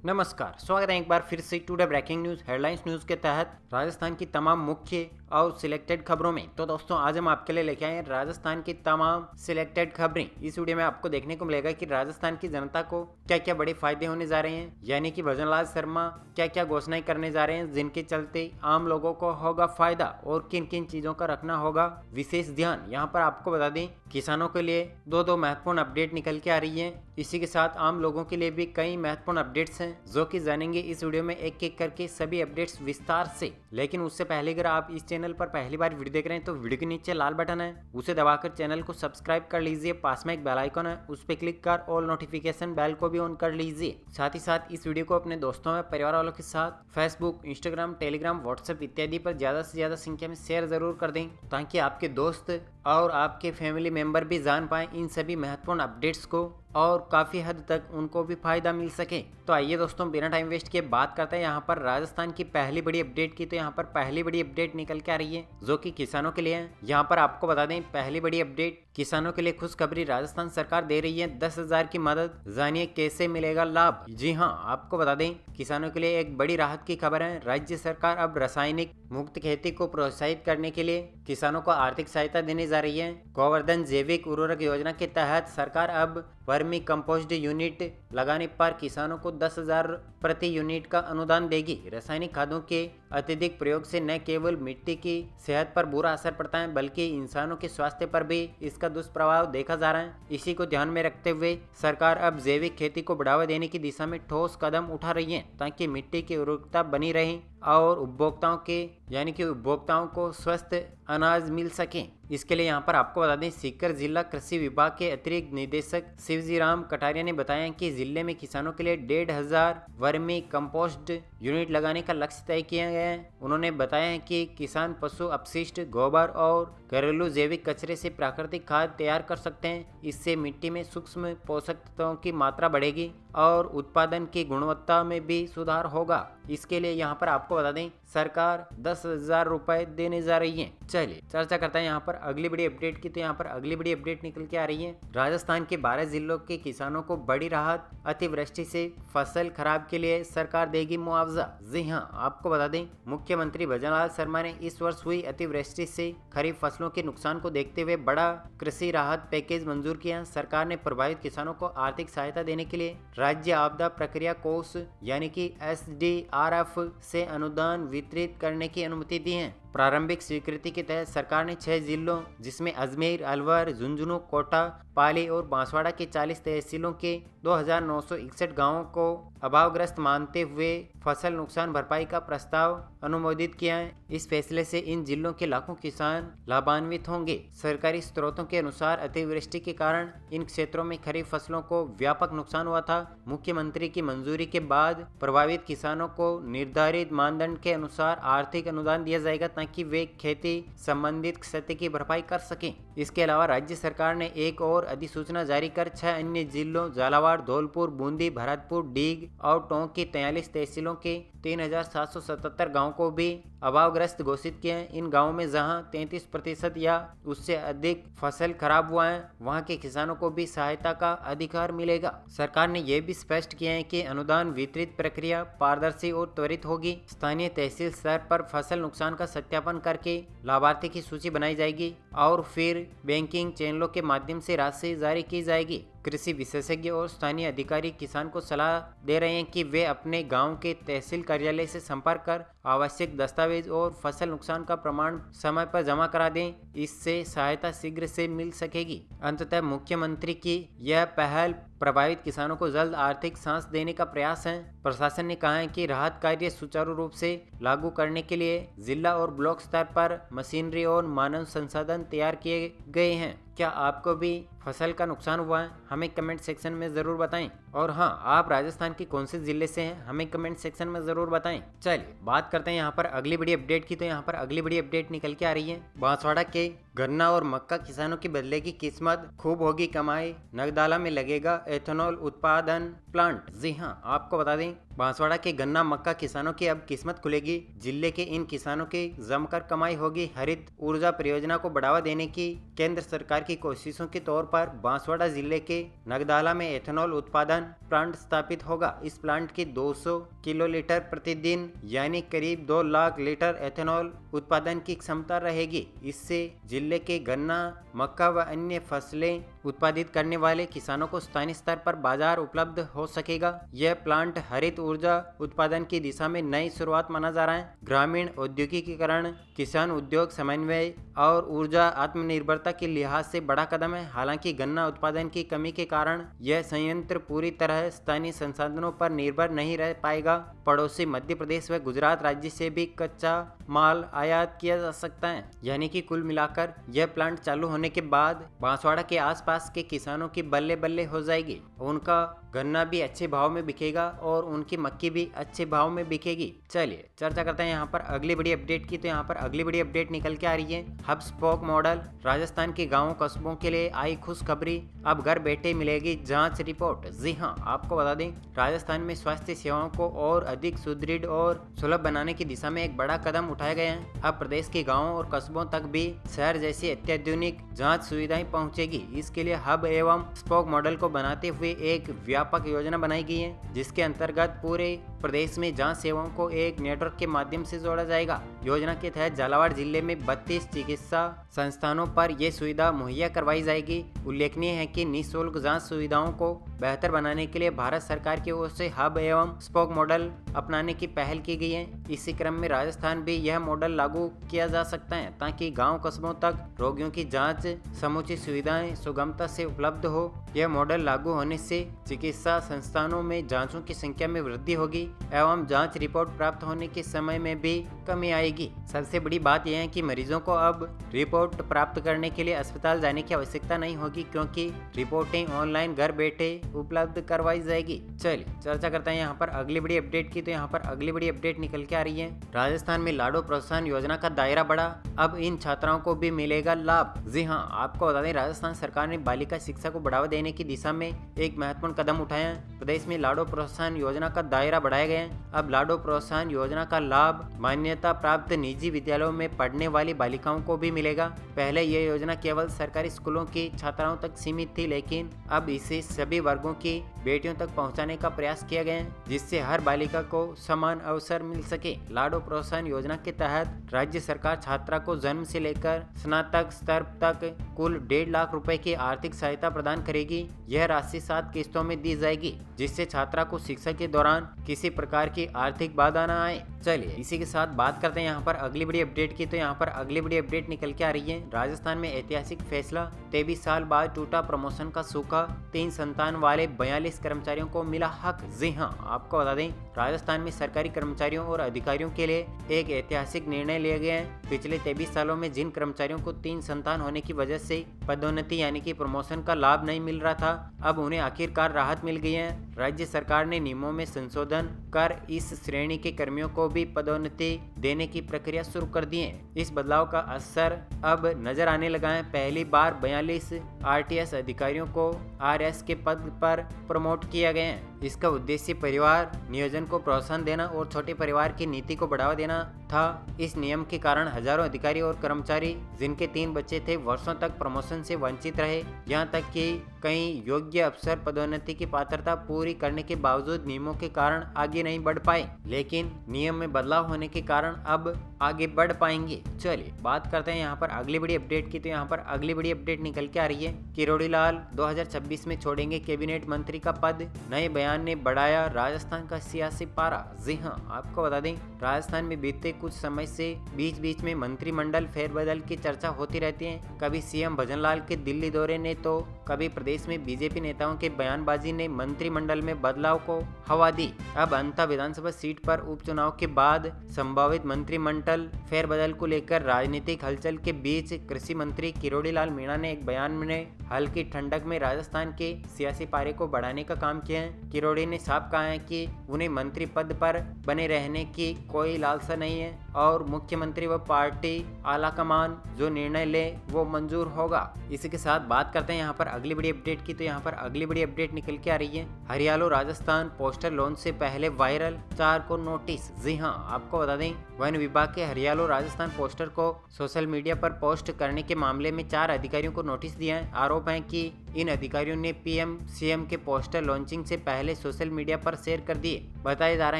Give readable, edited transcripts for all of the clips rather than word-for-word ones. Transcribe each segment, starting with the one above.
नमस्कार, स्वागत है एक बार फिर से today breaking news headlines news के तहत राजस्थान की तमाम मुख्य और सिलेक्टेड खबरों में। तो दोस्तों, आज हम आपके लिए लेके आए हैं राजस्थान की तमाम सिलेक्टेड खबरें। इस वीडियो में आपको देखने को मिलेगा कि राजस्थान की जनता को क्या क्या बड़े फायदे होने जा रहे हैं, यानी कि भजनलाल शर्मा क्या क्या घोषणाएं करने जा रहे हैं जिनके चलते आम लोगों को होगा फायदा और किन किन चीजों का रखना होगा विशेष ध्यान। यहाँ पर आपको बता दें, किसानों के लिए दो महत्वपूर्ण अपडेट निकल के आ रही है। इसी के साथ आम लोगों के लिए भी कई महत्वपूर्ण अपडेट्स हैं जो कि जानेंगे इस वीडियो में एक एक करके सभी अपडेट्स विस्तार से। लेकिन उससे पहले अगर आप इस चैनल पर पहली बार वीडियो देख रहे हैं तो वीडियो के नीचे लाल बटन है, उसे दबाकर चैनल को सब्सक्राइब कर लीजिए। पास में एक बेल आइकन है, उस पर क्लिक कर ऑल नोटिफिकेशन बेल को भी ऑन कर लीजिए। साथ ही साथ इस वीडियो को अपने दोस्तों में, परिवार वालों के साथ फेसबुक, इंस्टाग्राम, टेलीग्राम, व्हाट्सएप इत्यादि पर ज्यादा से ज्यादा संख्या में शेयर जरूर कर दें ताकि आपके दोस्त और आपके फैमिली मेंबर भी जान पाएं इन सभी महत्वपूर्ण अपडेट्स को और काफ़ी हद तक उनको भी फायदा मिल सके। तो आइए दोस्तों, बिना टाइम वेस्ट किए बात करते हैं यहाँ पर राजस्थान की पहली बड़ी अपडेट की। तो यहाँ पर पहली बड़ी अपडेट निकल के आ रही है जो कि किसानों के लिए है। यहाँ पर आपको बता दें, पहली बड़ी अपडेट किसानों के लिए खुशखबरी राजस्थान सरकार दे रही है 10,000 की मदद। जानिए कैसे मिलेगा लाभ। जी हाँ, आपको बता दें, किसानों के लिए एक बड़ी राहत की खबर है। राज्य सरकार अब रासायनिक मुक्त खेती को प्रोत्साहित करने के लिए किसानों को आर्थिक सहायता देने जा रही है। गोवर्धन जैविक उर्वरक योजना के तहत सरकार अब वर्मी कंपोस्ट यूनिट लगाने पर किसानों को 10,000 प्रति यूनिट का अनुदान देगी। रासायनिक खादों के अत्यधिक प्रयोग से न केवल मिट्टी की सेहत पर बुरा असर पड़ता है बल्कि इंसानों के स्वास्थ्य पर भी इसका दुष्प्रभाव देखा जा रहा है। इसी को ध्यान में रखते हुए सरकार अब जैविक खेती को बढ़ावा देने की दिशा में ठोस कदम उठा रही है ताकि मिट्टी की उर्वरकता बनी रहे और उपभोक्ताओं को स्वस्थ अनाज मिल सके। इसके लिए यहाँ पर आपको बता दें, सीकर जिला कृषि विभाग के अतिरिक्त निदेशक शिवजी राम कटारिया ने बताया कि जिले में किसानों के लिए 1,500 वर्मी कंपोस्ट यूनिट लगाने का लक्ष्य तय किया गया है। उन्होंने बताया है कि किसान पशु अपशिष्ट, गोबर और घरेलू जैविक कचरे से प्राकृतिक खाद तैयार कर सकते हैं। इससे मिट्टी में सूक्ष्म पोषक तत्वों की मात्रा बढ़ेगी और उत्पादन की गुणवत्ता में भी सुधार होगा। इसके लिए यहाँ पर आपको बता दें, सरकार 10,000 रुपए देने जा रही है। चलिए चर्चा करते हैं यहाँ पर अगली बड़ी अपडेट की। तो यहाँ पर अगली बड़ी अपडेट निकल के आ रही है, राजस्थान के 12 जिलों के किसानों को बड़ी राहत। अतिवृष्टि से फसल खराब के लिए सरकार देगी मुआवजा। जी हाँ, आपको बता दें, मुख्यमंत्री भजनलाल शर्मा ने इस वर्ष हुई अतिवृष्टि से खरीफ फसलों के नुकसान को देखते हुए बड़ा कृषि राहत पैकेज मंजूर किया। सरकार ने प्रभावित किसानों को आर्थिक सहायता देने के लिए राज्य आपदा प्रक्रिया कोष यानी कि SDRF से अनुदान वितरित करने की अनुमति दी है। प्रारंभिक स्वीकृति के तहत सरकार ने 6 जिलों जिसमें अजमेर, अलवर, झुंझुनू, कोटा, पाली और बांसवाड़ा के 40 तहसीलों के 2,961 गांवों को अभावग्रस्त मानते हुए फसल नुकसान भरपाई का प्रस्ताव अनुमोदित किया है। इस फैसले से इन जिलों के लाखों किसान लाभान्वित होंगे। सरकारी स्रोतों के अनुसार अतिवृष्टि के कारण इन क्षेत्रों में खरीफ फसलों को व्यापक नुकसान हुआ था। मुख्यमंत्री की मंजूरी के बाद प्रभावित किसानों को निर्धारित मानदंड के अनुसार आर्थिक अनुदान दिया जाएगा ताकि वे खेती संबंधित क्षति की भरपाई कर सकें। इसके अलावा राज्य सरकार ने एक और अधिसूचना जारी कर 6 अन्य जिलों झालावाड़, धौलपुर, बूंदी, भरतपुर, डीग और टोंक की 43 तहसीलों के 3,777 गाँव को भी अभावग्रस्त घोषित किए हैं। इन गाँवों में जहां 33% या उससे अधिक फसल खराब हुआ है वहां के किसानों को भी सहायता का अधिकार मिलेगा। सरकार ने यह भी स्पष्ट किया है कि अनुदान वितरित प्रक्रिया पारदर्शी और त्वरित होगी। स्थानीय तहसील स्तर पर फसल नुकसान का सत्यापन करके लाभार्थी की सूची बनाई जाएगी और फिर बैंकिंग चैनलों के माध्यम से राशि जारी की जाएगी। कृषि विशेषज्ञ और स्थानीय अधिकारी किसान को सलाह दे रहे हैं कि वे अपने गांव के तहसील कार्यालय से संपर्क कर आवश्यक दस्तावेज और फसल नुकसान का प्रमाण समय पर जमा करा दें। इससे सहायता शीघ्र से मिल सकेगी। अंततः मुख्यमंत्री की यह पहल प्रभावित किसानों को जल्द आर्थिक सांस देने का प्रयास है। प्रशासन ने कहा है कि राहत कार्य सुचारू रूप से लागू करने के लिए जिला और ब्लॉक स्तर पर मशीनरी और मानव संसाधन तैयार किए गए हैं। क्या आपको भी फसल का नुकसान हुआ है? हमें कमेंट सेक्शन में ज़रूर बताएं। और हाँ, आप राजस्थान के कौन से ज़िले से हैं हमें कमेंट सेक्शन में ज़रूर बताएं। चलिए बात करते हैं यहाँ पर अगली बड़ी अपडेट की। तो यहाँ पर अगली बड़ी अपडेट निकल के आ रही है, बांसवाड़ा के गन्ना और मक्का किसानों की बदलेगी किस्मत, खूब होगी कमाई, नगदाला में लगेगा एथेनॉल उत्पादन प्लांट। जी हाँ, आपको बता दें, बांसवाड़ा के गन्ना मक्का किसानों की अब किस्मत खुलेगी। जिले के इन किसानों की जमकर कमाई होगी। हरित ऊर्जा परियोजना को बढ़ावा देने की केंद्र सरकार की कोशिशों के तौर पर बांसवाड़ा जिले के नगदाला में एथेनॉल उत्पादन प्लांट स्थापित होगा। इस प्लांट की 200 किलोलीटर प्रतिदिन यानी करीब 2 लाख लीटर एथेनॉल उत्पादन की क्षमता रहेगी। इससे जिले के गन्ना, मक्का व अन्य फसलें उत्पादित करने वाले किसानों को स्थानीय स्तर पर बाजार उपलब्ध हो सकेगा। यह प्लांट हरित ऊर्जा उत्पादन की दिशा में नई शुरुआत माना जा रहा है। ग्रामीण औद्योगिकीकरण, किसान उद्योग समन्वय और ऊर्जा आत्मनिर्भरता के लिहाज से बड़ा कदम है। हालांकि गन्ना उत्पादन की कमी के कारण यह संयंत्र पूरी तरह स्थानीय संसाधनों पर निर्भर नहीं रह पाएगा। पड़ोसी मध्य प्रदेश व गुजरात राज्य से भी कच्चा माल आयात किया जा सकता है। यानी कि कुल मिलाकर यह प्लांट चालू होने के बाद बांसवाड़ा के आसपास के किसानों की बल्ले बल्ले हो जाएगी। उनका गन्ना भी अच्छे भाव में बिकेगा और उनकी मक्की भी अच्छे भाव में बिकेगी। चलिए चर्चा करते हैं यहाँ पर अगली बड़ी अपडेट की। तो यहाँ पर अगली बड़ी अपडेट निकल के आ रही है हब स्पोक मॉडल। राजस्थान के गांवों कस्बों के लिए आई खुशखबरी, अब घर बैठे मिलेगी जांच रिपोर्ट। जी हाँ, आपको बता दें राजस्थान में स्वास्थ्य सेवाओं को और अधिक सुदृढ़ और सुलभ बनाने की दिशा में एक बड़ा कदम उठाया गया है। अब प्रदेश के गाँवों और कस्बों तक भी शहर जैसी अत्याधुनिक जाँच सुविधाएं पहुँचेगी। इसके लिए हब एवं स्पोक मॉडल को बनाते हुए एक व्यापक योजना बनाई गई है, जिसके अंतर्गत पूरे प्रदेश में जांच सेवाओं को एक नेटवर्क के माध्यम से जोड़ा जाएगा। योजना के तहत झालावाड़ जिले में 32 चिकित्सा संस्थानों पर यह सुविधा मुहैया करवाई जाएगी। उल्लेखनीय है कि निःशुल्क जांच सुविधाओं को बेहतर बनाने के लिए भारत सरकार की ओर से हब एवं स्पोक मॉडल अपनाने की पहल की गई है। इसी क्रम में राजस्थान भी यह मॉडल लागू किया जा सकता है ताकि गाँव कस्बों तक रोगियों की जाँच समुचित सुविधाएं सुगमता से उपलब्ध हो। यह मॉडल लागू होने से चिकित्सा संस्थानों में जांचों की संख्या में वृद्धि होगी एवं जांच रिपोर्ट प्राप्त होने के समय में भी कमी आएगी। सबसे बड़ी बात यह है कि मरीजों को अब रिपोर्ट प्राप्त करने के लिए अस्पताल जाने की आवश्यकता नहीं होगी, क्योंकि रिपोर्टें ऑनलाइन घर बैठे उपलब्ध करवाई जाएगी। चलिए चर्चा करते हैं यहाँ पर अगली बड़ी अपडेट की। तो यहाँ पर अगली बड़ी अपडेट निकल के आ रही है राजस्थान में लाडो प्रोत्साहन योजना का दायरा बढ़ा, अब इन छात्राओं को भी मिलेगा लाभ। जी हाँ, आपको बता दें राजस्थान सरकार ने बालिका शिक्षा को बढ़ावा देने की दिशा में एक महत्वपूर्ण कदम उठाया है। प्रदेश में लाडो प्रोत्साहन योजना का दायरा बढ़ाया गया है। अब लाडो प्रोत्साहन योजना का लाभ मान्यता प्राप्त निजी विद्यालयों में पढ़ने वाली बालिकाओं को भी मिलेगा। पहले यह योजना केवल सरकारी स्कूलों की छात्राओं तक सीमित थी, लेकिन अब इसे सभी वर्गों की बेटियों तक पहुंचाने का प्रयास किया गया है, जिससे हर बालिका को समान अवसर मिल सके। लाडो प्रोत्साहन योजना के तहत राज्य सरकार छात्रा को जन्म से लेकर स्नातक स्तर तक कुल 1.5 लाख रुपए की आर्थिक सहायता प्रदान करेगी। यह राशि 7 किस्तों में दी जाएगी, जिससे छात्रा को शिक्षा के दौरान किसी प्रकार की आर्थिक बाधा न आए। चलिए इसी के साथ बात करते हैं यहाँ पर अगली बड़ी अपडेट की। तो यहाँ पर अगली बड़ी अपडेट निकल के आ रही है राजस्थान में ऐतिहासिक फैसला, 23 साल बाद टूटा प्रमोशन का सूखा, 3 संतान वाले 42 कर्मचारियों को मिला हक। जी हाँ, आपको बता दें राजस्थान में सरकारी कर्मचारियों और अधिकारियों के लिए एक ऐतिहासिक निर्णय लिया गया है। पिछले 23 सालों में जिन कर्मचारियों को 3 संतान होने की वजह से पदोन्नति यानी कि प्रमोशन का लाभ नहीं मिल रहा था, अब उन्हें आखिरकार राहत मिल गई है। राज्य सरकार ने नियमों में संशोधन कर इस श्रेणी के कर्मियों को भी पदोन्नति देने की प्रक्रिया शुरू कर दी है। इस बदलाव का असर अब नजर आने लगा है। पहली बार 42 आरटीएस अधिकारियों को आरएस के पद पर प्रमोट किया गया है। इसका उद्देश्य परिवार नियोजन को प्रोत्साहन देना और छोटे परिवार की नीति को बढ़ावा देना था। इस नियम के कारण हजारों अधिकारी और कर्मचारी जिनके 3 बच्चे थे वर्षों तक प्रमोशन से वंचित रहे। यहाँ तक कि कई योग्य अफसर पदोन्नति की पात्रता पूरी करने के बावजूद नियमों के कारण आगे नहीं बढ़ पाए, लेकिन नियम में बदलाव होने के कारण अब आगे बढ़ पाएंगे। चलिए बात करते हैं यहाँ पर अगली बड़ी अपडेट की। तो यहाँ पर अगली बड़ी अपडेट निकल के आ रही है किरोड़ी लाल 2026 में छोड़ेंगे कैबिनेट मंत्री का पद, नए बयान ने बढ़ाया राजस्थान का सियासी पारा। जी हाँ, आपको बता दें राजस्थान में बीते कुछ समय से बीच बीच में मंत्रिमंडल फेरबदल की चर्चा होती रहती है। कभी सीएम भजनलाल के दिल्ली दौरे ने तो कभी प्रदेश में बीजेपी नेताओं के बयानबाजी ने मंत्रिमंडल में बदलाव को हवा दी। अब अंता विधानसभा सीट पर उपचुनाव के बाद संभावित मंत्रिमंडल फेरबदल को लेकर राजनीतिक हलचल के बीच कृषि मंत्री किरोड़ी लाल मीणा ने एक बयान में हल्की ठंडक में राजस्थान के सियासी पारे को बढ़ाने का काम किया है। किरोड़ी ने साफ कहा है कि उन्हें मंत्री पद पर बने रहने की कोई लालसा नहीं है और मुख्यमंत्री व पार्टी आलाकमान जो निर्णय ले वो मंजूर होगा। इसी के साथ बात करते हैं यहाँ पर अगली बड़ी अपडेट की। तो यहाँ पर अगली बड़ी अपडेट निकल के आ रही है हरियाणा राजस्थान पोस्टर लॉन्च से पहले वायरल 4 को नोटिस। जी हाँ, आपको बता दें वन विभाग के हरियाणा राजस्थान पोस्टर को सोशल मीडिया पर पोस्ट करने के मामले में 4 अधिकारियों को नोटिस दिया है। आरोप है कि इन अधिकारियों ने पीएम सीएम के पोस्टर लॉन्चिंग से पहले सोशल मीडिया पर शेयर कर दिए। बताया जा रहा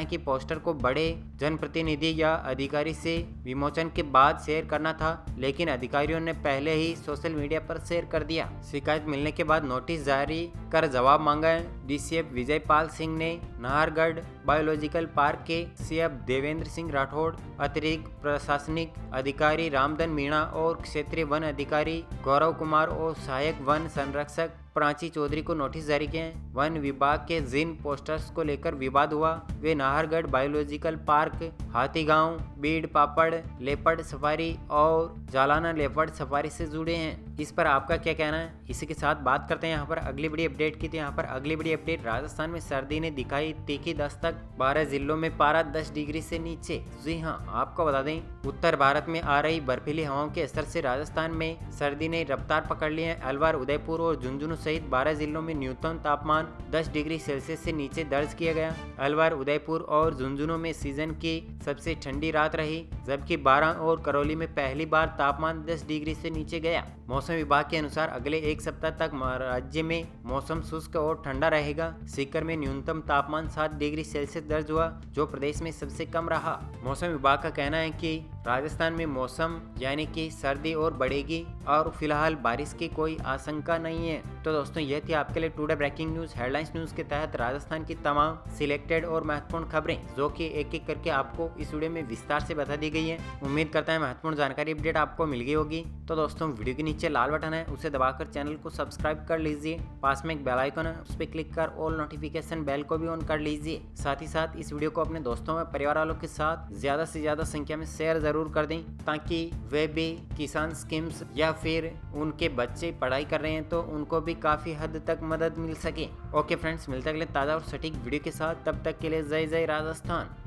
है कि पोस्टर को बड़े जनप्रतिनिधि या अधिकारी से विमोचन के बाद शेयर करना था, लेकिन अधिकारियों ने पहले ही सोशल मीडिया पर शेयर कर दिया। शिकायत मिलने के बाद नोटिस जारी कर जवाब मांगा है। डीसीएफ विजय पाल सिंह ने नाहरगढ़ बायोलॉजिकल पार्क के सीएफ देवेंद्र सिंह राठौड़, अतिरिक्त प्रशासनिक अधिकारी रामधन मीणा और क्षेत्रीय वन अधिकारी गौरव कुमार और सहायक वन संरक्षक प्राची चौधरी को नोटिस जारी किए हैं। वन विभाग के जिन पोस्टर्स को लेकर विवाद हुआ वे नाहरगढ़ बायोलॉजिकल पार्क, हाथीगांव, बीड़ पापड़ लेपर्ड सफारी और जालाना लेपर्ड सफारी से जुड़े हैं। इस पर आपका क्या कहना है? इसी के साथ बात करते हैं यहाँ पर अगली बड़ी अपडेट की। तो यहाँ पर अगली बड़ी अपडेट, राजस्थान में सर्दी ने दिखाई तीखी दस्तक, 12 जिलों में पारा 10 डिग्री से नीचे। जी हाँ, आपको बता दें उत्तर भारत में आ रही बर्फीली हवाओं के असर से राजस्थान में सर्दी ने रफ्तार पकड़ ली है। अलवर, उदयपुर और झुंझुनू सहित 12 जिलों में न्यूनतम तापमान 10 डिग्री सेल्सियस से नीचे दर्ज किया गया। अलवर, उदयपुर और झुंझुनू में सीजन की सबसे ठंडी रात रही, जबकि 12 और करौली में पहली बार तापमान 10 डिग्री से नीचे गया। मौसम विभाग के अनुसार अगले एक सप्ताह तक राज्य में मौसम शुष्क और ठंडा रहेगा। सीकर में न्यूनतम तापमान 7 डिग्री सेल्सियस दर्ज हुआ, जो प्रदेश में सबसे कम रहा। मौसम विभाग का कहना है कि राजस्थान में मौसम यानी कि सर्दी और बढ़ेगी और फिलहाल बारिश की कोई आशंका नहीं है। तो दोस्तों, यह थी आपके लिए today breaking news headlines news के तहत राजस्थान की तमाम सिलेक्टेड और महत्वपूर्ण खबरें, जो कि एक एक करके आपको इस वीडियो में विस्तार से बता दी गई है। उम्मीद करता है महत्वपूर्ण जानकारी अपडेट आपको मिल गई होगी। तो दोस्तों, वीडियो के नीचे लाल बटन है, उसे दबाकर चैनल को सब्सक्राइब कर लीजिए। पास में एक बेल आइकन है, उस पर क्लिक कर ऑल नोटिफिकेशन बेल को भी ऑन कर लीजिए। साथ ही साथ इस वीडियो को अपने दोस्तों व परिवार वालों के साथ ज्यादा से ज्यादा संख्या में शेयर जरूर कर दें, ताकि वे भी किसान स्कीम्स या फिर उनके बच्चे पढ़ाई कर रहे हैं तो उनको भी काफी हद तक मदद मिल सके। ओके फ्रेंड्स, मिलते हैं अगले ताज़ा और सटीक वीडियो के साथ। तब तक के लिए जय जय राजस्थान।